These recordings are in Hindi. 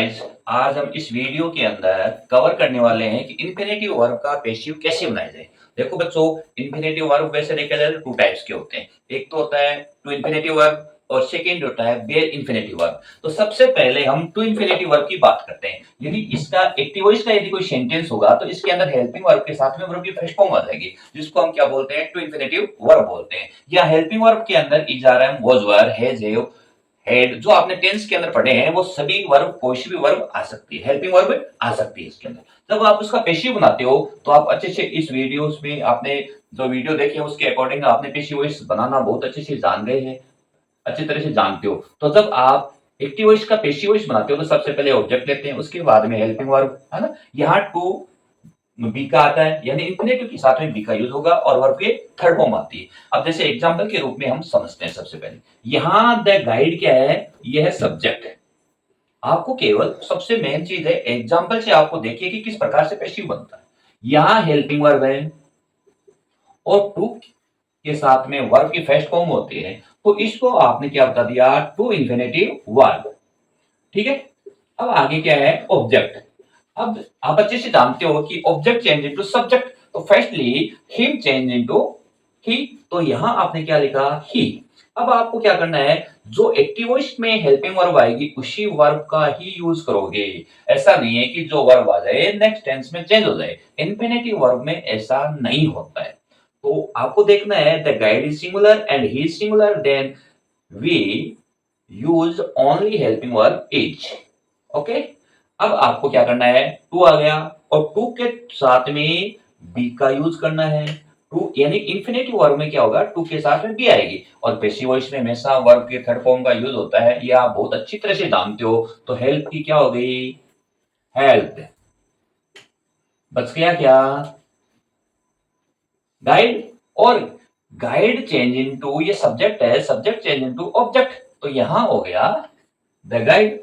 गाइस, आज हम इस वीडियो के अंदर कवर करने वाले हैं कि इंफिनिटिव वर्ब का पैसिव कैसे बनाया जाए। देखो बच्चों, इंफिनिटिव वर्ब वैसे देखा जाए तो टू टाइप्स के होते हैं। एक तो होता है टू इंफिनिटिव वर्ब और सेकंड होता है बेयर इंफिनिटिव वर्ब। तो सबसे पहले हम टू इंफिनिटिव वर्ब की बात करते हैं। यदि इसका एक्टिव वॉइस का यदि कोई सेंटेंस होगा तो इसके अंदर हेल्पिंग वर्ब के साथ में वर्ब की फर्स्ट फॉर्म आ जाएगी, जिसको हम क्या बोलते हैं, टू इंफिनिटिव वर्ब बोलते हैं। या हेल्पिंग वर्ब के अंदर is are am, was were, has, have, had, जो आपने टेंस के अंदर पढ़े हैं वो सभी वर्ब, कोई सी भी वर्ब आ सकती है, हेल्पिंग वर्ब आ सकती है इसके अंदर। जब आप उसका पेशिव बनाते हो तो आप अच्छे से इस वीडियोस में आपने जो वीडियो देखे हैं उसके अकॉर्डिंग आपने पेशिव वॉइस बनाना बहुत अच्छे से जान गए हैं, अच्छी तरह से जानते हो। तो जब आप एक्टिव वॉइस का पेशिव वॉइस बनाते हो तो सबसे पहले ऑब्जेक्ट लेते हैं, उसके बाद में हेल्पिंग वर्ब, है ना। यहाँ टू बी का आता है, यानी इंफिनिटिव के साथ में बी का यूज होगा और वर्ब के थर्ड फॉर्म आती है। अब जैसे एग्जांपल के रूप में हम समझते हैं। सबसे पहले यहाँ द गाइड क्या है, यह है सब्जेक्ट है। आपको केवल सबसे मेन चीज है एग्जांपल से आपको देखिए कि किस प्रकार से पैसिव बनता है। यहाँ हेल्पिंग वर्ब है और टू के साथ में वर्ब की फर्स्ट फॉर्म होती है, तो इसको आपने क्या बता दिया, टू इंफिनिटिव वर्ब। ठीक है। अब आगे क्या है, ऑब्जेक्ट। अब आप अच्छे से जानते हो कि ऑब्जेक्ट चेंज इनटू सब्जेक्ट, तो फर्स्टली हिम चेंज इनटू ही, तो यहां आपने क्या लिखा, ही। अब आपको क्या करना है, जो एक्टिव वॉइस में हेल्पिंग वर्ब आएगी उसी वर्ब का ही यूज करोगे। ऐसा नहीं है कि जो वर्ब आ जाए नेक्स्ट टेंस में चेंज हो जाए, इन्फिनिटिव वर्ब में ऐसा नहीं होता है। तो आपको देखना है the guide is singular and he is singular, then we use only helping verb is. Okay. अब आपको क्या करना है, टू आ गया और टू के साथ में बी का यूज करना है। टू यानी इंफिनिटिव वर्ब में क्या होगा, टू के साथ में बी आएगी और पैसिव वॉइस में हमेशा वर्ब के थर्ड फॉर्म का यूज होता है, ये आप बहुत अच्छी तरह से जानते हो। तो हेल्प की क्या हो गई, हेल्प। बच गया क्या, गाइड। और गाइड चेंज इनटू, ये सब्जेक्ट है, सब्जेक्ट चेंज इनटू ऑब्जेक्ट, तो यहां हो गया द गाइड।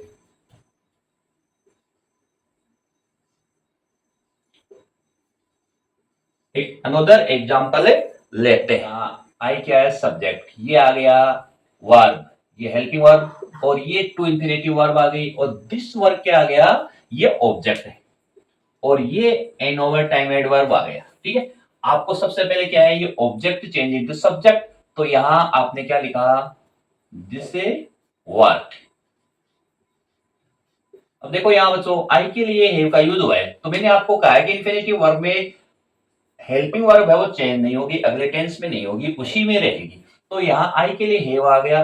एक अनदर एग्जांपल लेते हैं। आई क्या है, सब्जेक्ट, ये आ गया वर्ब, ये हेल्पिंग वर्ब, और ये टू इंफिनिटिव वर्ब आ गई, और दिस वर्ब क्या आ गया, ये ऑब्जेक्ट है, और ये an over time adverb आ गया। ठीक है। आपको सबसे पहले क्या है, ये ऑब्जेक्ट चेंज इनटू सब्जेक्ट, तो यहां आपने क्या लिखा, दिस वर्ब। अब देखो यहां बच्चों, आई के लिए हैव का यूज हुआ है, तो मैंने आपको कहा है कि इंफिनिटिव वर्ब में हेल्पिंग वर्ब है वो चेंज नहीं होगी, अगले टेंस में नहीं होगी, उसी में रहेगी। तो यहाँ आई के लिए हैव आ गया,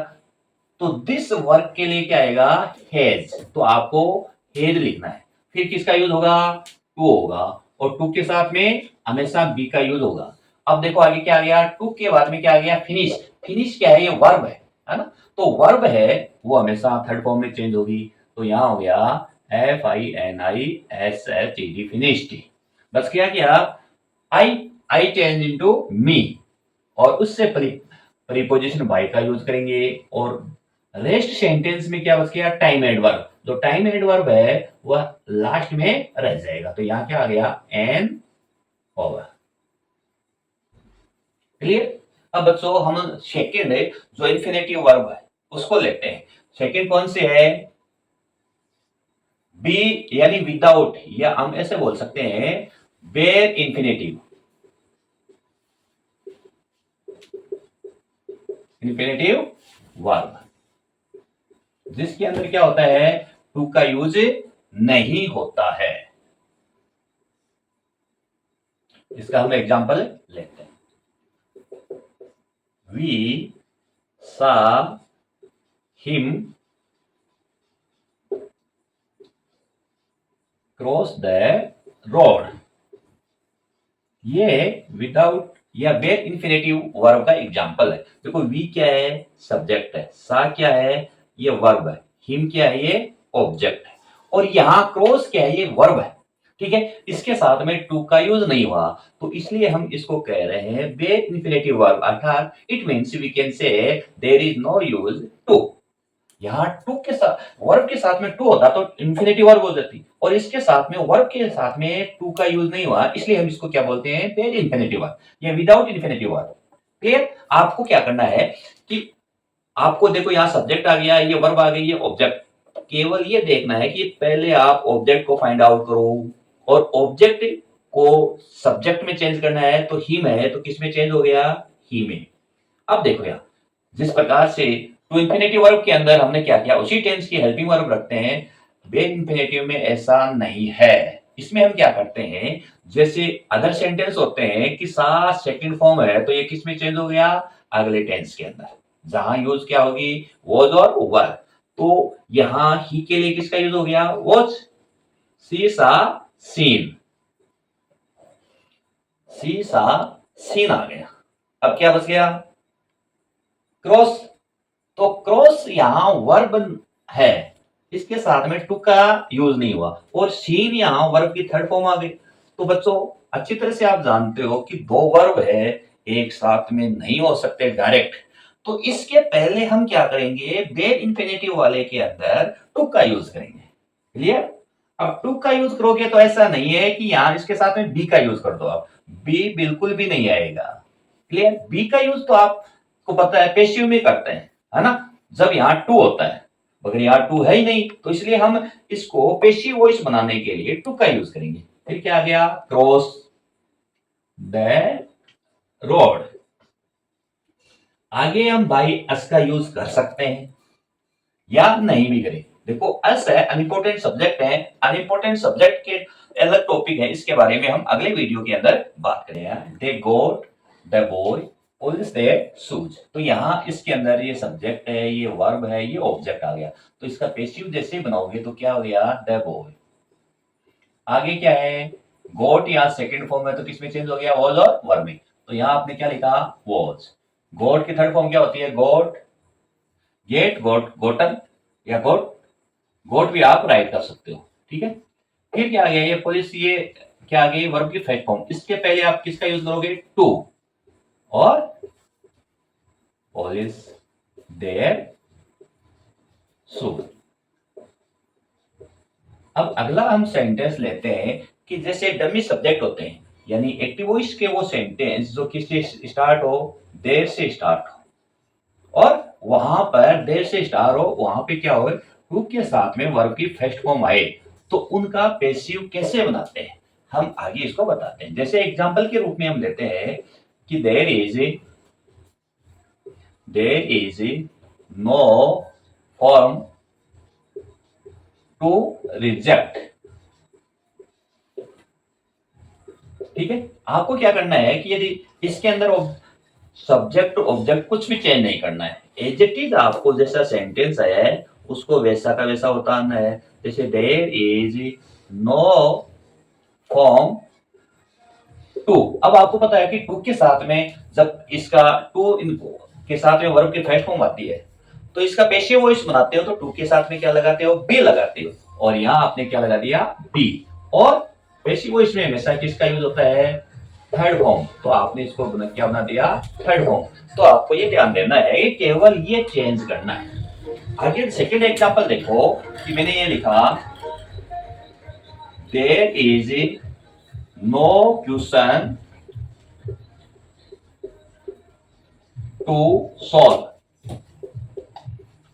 तो दिस वर्क के लिए क्या आएगा, हैज, तो आपको हैज लिखना है। फिर किसका यूज होगा, टू होगा, और टू के साथ में हमेशा बी का यूज होगा। अब देखो आगे क्या आ गया, टू के बाद में क्या आ गया, फिनिश। फिनिश क्या है, ये वर्ब है ना। तो वर्ब है वो हमेशा थर्ड फॉर्म में चेंज होगी, तो यहाँ हो गया FINISHED, फिनिश्ड। बस क्या आई चेंज इनटू मी, और उससे प्रीपोजिशन बाय का यूज करेंगे, और रेस्ट सेंटेंस में क्या बच गया, टाइम एड वर्ब। जो टाइम एड वर्ब है वह लास्ट में रह जाएगा, तो यहां क्या आ गया, एन ओवर। क्लियर। अब बच्चों हम सेकंड है जो इन्फिनेटिव वर्ब है उसको लेते हैं। सेकंड कौन से है, बी यानी विदाउट, या हम ऐसे बोल सकते हैं बेयर इन्फिनेटिव, इन्फिनेटिव वर्ब, जिसके अंदर क्या होता है, टू का यूज नहीं होता है। इसका हम एग्जांपल लेते हैं। We saw him cross the road, ये विदाउट या बेयर इन्फिनेटिव वर्ब का एग्जांपल है। देखो वी क्या है, सब्जेक्ट है, सा क्या है, ये वर्ब है, हिम क्या है, ये ऑब्जेक्ट है, और यहां क्रॉस क्या है, ये वर्ब है। ठीक है। इसके साथ में टू का यूज नहीं हुआ, तो इसलिए हम इसको कह रहे हैं बेयर इन्फिनेटिव वर्ब, अर्थात it means we can say there is no use to. यहाँ टू के साथ वर्ब के साथ में टू होता तो इंफिनिटिव वर्ब हो जाती, और इसके साथ में वर्ब के साथ में टू का यूज नहीं हुआ, इसलिए हम इसको क्या बोलते हैं, बेयर इंफिनिटिव वर्ब या विदाउट इंफिनिटिव वर्ब। क्लियर। आपको क्या करना है कि आपको देखो यहाँ सब्जेक्ट आ गया, ये वर्ब आ गई, ये ऑब्जेक्ट, केवल ये देखना है कि पहले आप ऑब्जेक्ट को फाइंड आउट करो और ऑब्जेक्ट को सब्जेक्ट में चेंज करना है तो ही में है, तो किस में चेंज हो गया, ही में। अब देखो यार, जिस प्रकार से टू इंफिनिटिव वर्ब के अंदर हमने क्या किया, उसी टेंस की हेल्पिंग वर्ब रखते हैं, बेन इंफिनिटिव में ऐसा नहीं है। इसमें हम क्या करते हैं, जैसे अदर सेंटेंस होते हैं कि सा सेकंड फॉर्म है, तो ये किस में चेंज हो गया, अगले टेंस के अंदर, जहां यूज क्या होगी, वॉज और वर। तो यहां ही के लिए किसका यूज हो गया, वॉज, सी सा सीन, सी सा सीन आ गया। अब क्या बच गया, क्रॉस। तो क्रॉस यहां वर्ब है, इसके साथ में टू का यूज नहीं हुआ, और सीन यहां वर्ब की थर्ड फॉर्म आ गई। तो बच्चों अच्छी तरह से आप जानते हो कि दो वर्ब है, एक साथ में नहीं हो सकते डायरेक्ट। तो इसके पहले हम क्या करेंगे, बेड इंफिनिटिव वाले के अंदर टू का यूज करेंगे। क्लियर। अब टू का यूज करोगे तो ऐसा नहीं है कि यहां इसके साथ में बी का यूज कर दो, आप बी बिल्कुल भी नहीं आएगा। क्लियर। बी का यूज तो आपको पता है पेशिव में करते हैं, है ना, जब यहाँ टू होता है, मगर यहाँ टू है ही नहीं, तो इसलिए हम इसको पेशिव वॉइस बनाने के लिए टू का यूज करेंगे। फिर क्या आ गया, क्रॉस द रोड। आगे हम बाई अस का यूज कर सकते हैं या नहीं भी करें। देखो अस है, अनइम्पोर्टेंट सब्जेक्ट है, अनइम्पोर्टेंट सब्जेक्ट के अलग टॉपिक है, इसके बारे में हम अगले वीडियो के अंदर बात करेंगे। They got the boy pulls their shoes. तो यहाँ इसके अंदर ये सब्जेक्ट है, ये वर्ब है, ये ऑब्जेक्ट आ गया, तो इसका पेसिव जैसे बनाओगे तो क्या हो गया, द बॉय। आगे क्या है, गोट यहाँ सेकंड फॉर्म है, तो किसमें चेंज हो गया, वॉज और वर्ब में। तो यहाँ आपने क्या लिखा, वॉज। गोट की थर्ड फॉर्म क्या होती है, गोट, गेट, गोट, गोटन, या गोट, गोट भी आप राइट कर सकते हो। ठीक है। फिर क्या आ गया, ये पुलिस, ये क्या आ गई, वर्ब की फर्स्ट फॉर्म। इसके पहले आप किसका यूज करोगे, टू, और पुलिस देयर शूज। अब अगला हम सेंटेंस लेते हैं कि जैसे डमी सब्जेक्ट होते हैं, यानी एक्टिव वॉइस के वो सेंटेंस जो किससे स्टार्ट हो, देर से स्टार्ट हो, और वहां पर देर से स्टार्ट हो, वहां पे क्या हो, टू के साथ में वर्ब की फर्स्ट फॉर्म आए, तो उनका पैसिव कैसे बनाते हैं, हम आगे इसको बताते हैं। जैसे एग्जांपल के रूप में हम लेते हैं कि there is no form to reject. ठीक है। आपको क्या करना है कि यदि इसके अंदर सब्जेक्ट ऑब्जेक्ट कुछ भी चेंज नहीं करना है, एज इट इज आपको जैसा सेंटेंस आया है उसको वैसा का वैसा उतारना है। जैसे there is no form to. अब आपको पता है कि टू के साथ में जब इसका टू के साथ में वर्ब की फर्स्ट फॉर्म आती है, तो इसका पेशिव वॉइस बनाते हो तो टू के साथ में क्या लगाते हो, बी लगाते हो, और यहां आपने क्या लगा दिया, बी। और पेशिव वॉइस में हमेशा किसका यूज होता है, थर्ड फॉर्म, तो आपने इसको क्या बना दिया, थर्ड फॉर्म। तो आपको ये ध्यान देना है कि केवल ये चेंज करना है। आगे सेकंड एग्जांपल देखो कि मैंने ये लिखा, there is no question to solve.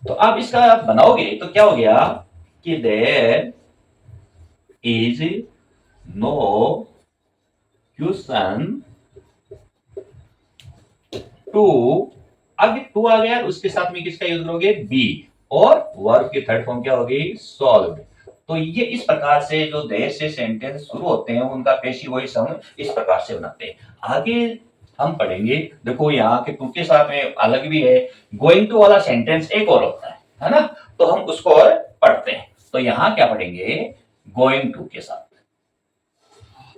तो आप इसका बनाओगे तो क्या हो गया कि there is no question to, अब टू आ गया, उसके साथ में किसका यूज करोगे, बी, और वर्ब की थर्ड फॉर्म क्या होगी, सॉल्व। तो ये इस प्रकार से जो देर से सेंटेंस शुरू होते हैं उनका पेशिव वॉइस हम इस प्रकार से बनाते हैं। आगे हम पढ़ेंगे, देखो यहाँ के टू के साथ में अलग भी है, गोइंग टू वाला सेंटेंस एक और होता है ना, तो हम उसको और पढ़ते हैं। तो यहाँ क्या पढ़ेंगे, गोइंग टू के साथ,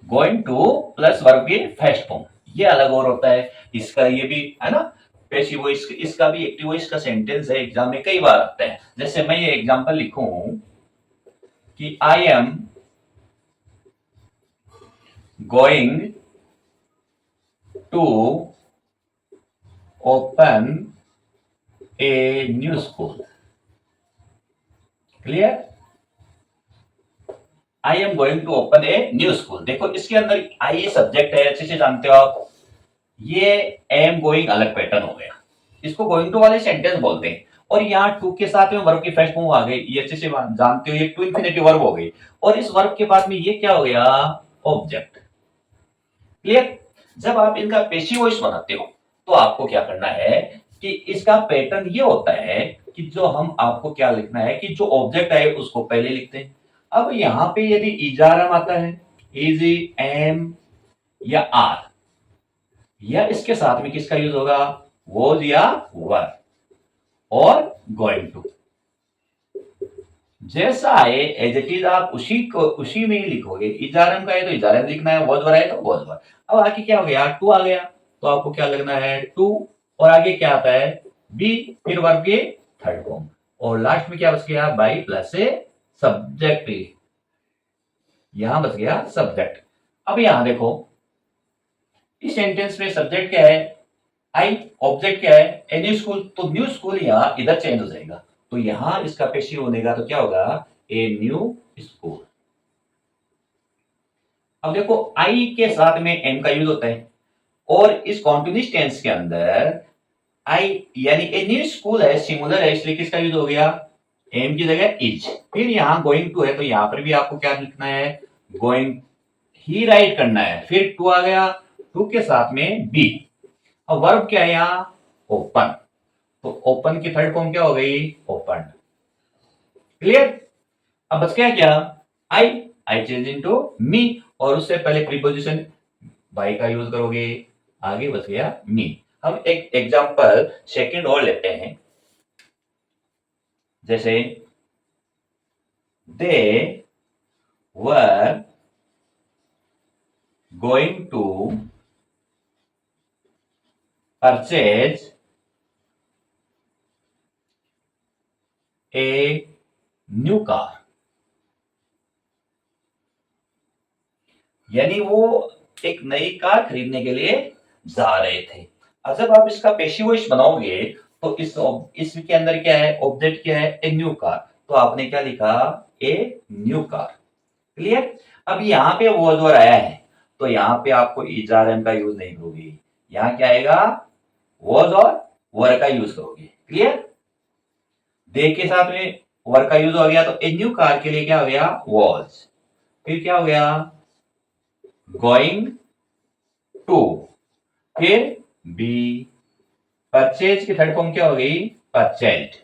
गोइंग टू प्लस वर्ब की फर्स्ट फॉर्म, ये अलग और होता है। इसका ये भी है ना पेशिव वॉइस, इसका भी एक्टिव वॉइस का सेंटेंस है, एग्जाम में कई बार आता है। जैसे मैं ये एग्जांपल लिखूं कि I am going to open a new school. Clear. I am going to open a new school. देखो इसके अंदर आई सब्जेक्ट है, अच्छे से जानते हो आप, ये एम गोइंग अलग पैटर्न हो गया, इसको गोइंग टू वाले सेंटेंस बोलते हैं। और यहाँ टू के साथ में वर्ब की फर्स्ट फॉर्म आ गई, ये अच्छे से जानते हो, ये टू इन्फिनेटिव वर्ब हो गई। और इस वर्ब के बाद में ये क्या हो गया, ऑब्जेक्ट। क्लियर। जब आप इनका पेशिव वॉइस बनाते हो तो आपको क्या करना है कि इसका पैटर्न ये होता है कि जो हम आपको क्या लिखना है कि जो ऑब्जेक्ट है उसको पहले लिखते हैं। अब यहां पे यदि इजारम आता है, इज, एम या आर, या इसके साथ में किसका यूज होगा, वॉज या वर, और गोइंग टू। जैसा है एज इट इज आप उसी को उसी में ही लिखोगे। इजारम का है तो इजारम लिखना है, वॉज वर है तो वॉज वर। अब आगे क्या हो गया, टू आ गया तो आपको क्या लिखना है, टू, और आगे क्या आता है, बी, फिर वर्ब के थर्ड फॉर्म, और लास्ट में क्या बच गया, बाई प्लस से सब्जेक्ट। यहां बच गया सब्जेक्ट। अब यहां देखो इस सेंटेंस में सब्जेक्ट क्या है, आई, ऑब्जेक्ट क्या है, ए न्यू स्कूल, तो न्यू स्कूल यहां इधर चेंज हो जाएगा, तो यहां इसका पेशिव होने का तो क्या होगा, ए न्यू स्कूल। अब देखो आई के साथ में एम का यूज होता है, और इस कॉन्टिन्यूस टेंस के अंदर आई यानी ए न्यू स्कूल है, सिंगुलर है, इसलिए किसका यूज हो गया, एम की जगह इज। फिर यहां गोइंग टू है तो यहां पर भी आपको क्या लिखना है, गोइंग ही राइट करना है। फिर टू आ गया, टू के साथ में बी। अब वर्ब क्या है यहां, ओपन, तो ओपन की थर्ड फॉर्म क्या हो गई, ओपन। क्लियर। अब बच गया क्या, आई चेंज इनटू मी, और उससे पहले प्रीपोजिशन बाई का यूज करोगे, आगे बच गया मी। हम एक एग्जांपल सेकंड और लेते हैं, जैसे they were going to purchase a new car, यानी वो एक नई कार खरीदने के लिए जा रहे थे। अब जब आप इसका पेशिव वॉइस बनाओगे तो इसके अंदर क्या है, ऑब्जेक्ट क्या है, ए न्यू कार, तो आपने क्या लिखा, ए न्यू कार। क्लियर। अब यहाँ पे वॉज वर आया है तो यहाँ पे आपको इजार एम का यूज नहीं करोगे, यहाँ क्या आएगा, वॉज और वर का यूज करोगे। क्लियर। दे के साथ में वर का यूज हो गया तो ए न्यू कार के लिए क्या हो गया, वॉज, फिर क्या हो गया, गोइंग टू, फिर बी, परचेज की थर्ड फॉर्म क्या हो गई, परचेज,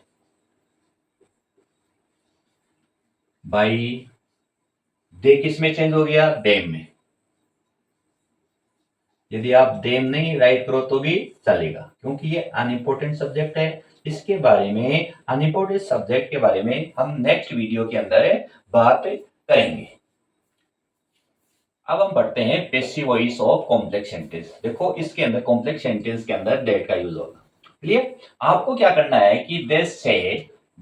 बाई, दे किस में चेंज हो गया, देम में। यदि आप देम नहीं राइट करो तो भी चलेगा, क्योंकि ये अनइम्पोर्टेंट सब्जेक्ट है। इसके बारे में, अनइम्पोर्टेंट सब्जेक्ट के बारे में हम नेक्स्ट वीडियो के अंदर बात करेंगे। अब हम पढ़ते हैं passive voice of complex sentence. देखो इसके अंदर कॉम्प्लेक्स सेंटेंस के अंदर दैट का यूज होगा। क्लियर। आपको क्या करना है कि they say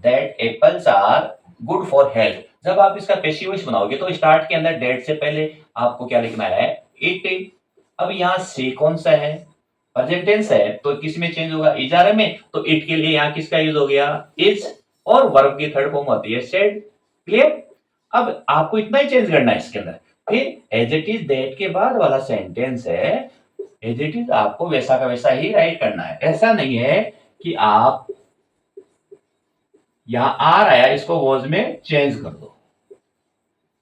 that apples are good for health. जब आप इसका पैसिव वॉइस बनाओगे तो स्टार्ट के अंदर दैट से पहले आपको क्या लिखना है, इट। अब यहाँ से कौन सा है, प्रेजेंट टेंस है, तो किस में चेंज होगा, इजारे में, तो इट के लिए यहाँ किसका यूज हो गया, इज, और वर्ब की थर्ड फॉर्म होती है सेड। क्लियर। अब आपको इतना ही चेंज करना है इसके अंदर। फिर एज इट इज दैट के बाद वाला सेंटेंस है, एज इट इज आपको वैसा का वैसा ही राइट करना है। ऐसा नहीं है कि आप यहां आर आया इसको वॉज में चेंज कर दो,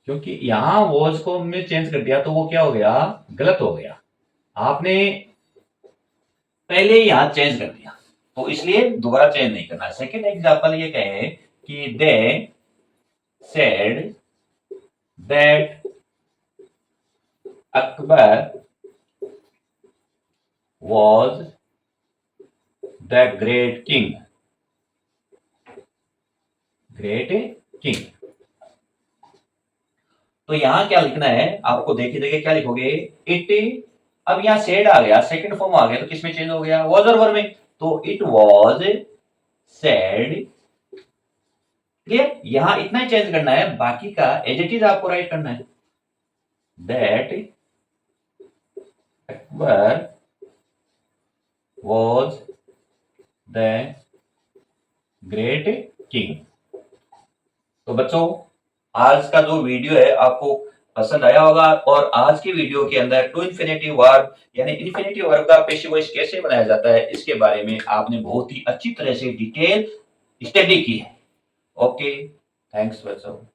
क्योंकि यहां वॉज को में चेंज कर दिया तो वो क्या हो गया, गलत हो गया। आपने पहले यहां चेंज कर दिया तो इसलिए दोबारा चेंज नहीं करना। सेकेंड एग्जाम्पल ये कहे कि they said that Akbar was the great king, great king. तो यहां क्या लिखना है, आपको देखी देखिए क्या लिखोगे, इट। अब यहां सेड आ गया, सेकंड फॉर्म आ गया तो किसमें चेंज हो गया, वॉज और वर में, तो इट वॉज सेड। क्लियर। यहां इतना ही चेंज करना है, बाकी का एज इट इज आपको राइट करना है, that Akbar was the great king. तो बच्चों आज का जो वीडियो है आपको पसंद आया होगा, और आज की वीडियो के अंदर टू इन्फिनेटिव वर्ब यानी इन्फिनेटिव वर्ब का पैसिव वॉइस कैसे बनाया जाता है इसके बारे में आपने बहुत ही अच्छी तरह से डिटेल स्टडी की है। ओके, थैंक्स बच्चों।